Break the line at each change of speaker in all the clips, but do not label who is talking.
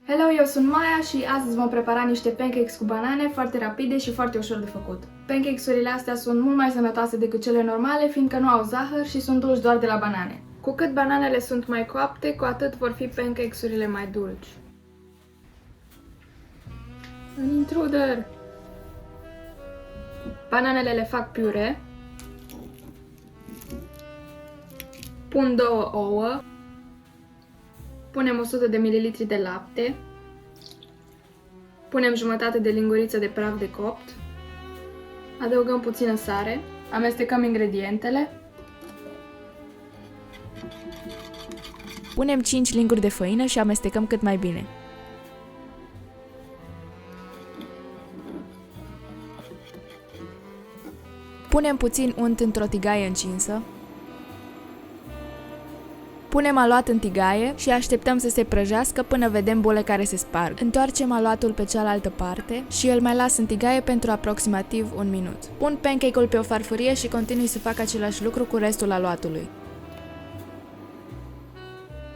Hello, eu sunt Maia și astăzi vom prepara niște pancakes cu banane foarte rapide și foarte ușor de făcut. Pancakes-urile astea sunt mult mai sănătoase decât cele normale, fiindcă nu au zahăr și sunt dulci doar de la banane. Cu cât bananele sunt mai coapte, cu atât vor fi pancakes-urile mai dulci. Un intruder! Bananele le fac piure. Pun 2 ouă. Punem 100 de ml de lapte. Punem jumătate de linguriță de praf de copt. Adăugăm puțină sare. Amestecăm ingredientele.
Punem 5 linguri de făină și amestecăm cât mai bine. Punem puțin unt într-o tigaie încinsă. Punem aluat în tigaie și așteptăm să se prăjească până vedem bule care se sparg. Întoarcem aluatul pe cealaltă parte și îl mai las în tigaie pentru aproximativ 1 minut. Pun pancake-ul pe o farfurie și continui să fac același lucru cu restul aluatului.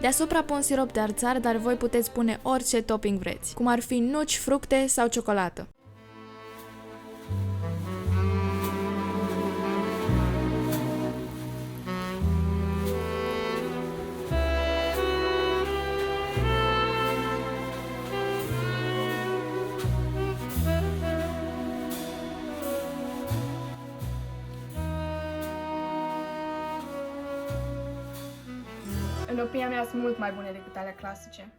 Deasupra pun sirop de arțar, dar voi puteți pune orice topping vreți, cum ar fi nuci, fructe sau ciocolată.
În opinia mea sunt mult mai bune decât alea clasice.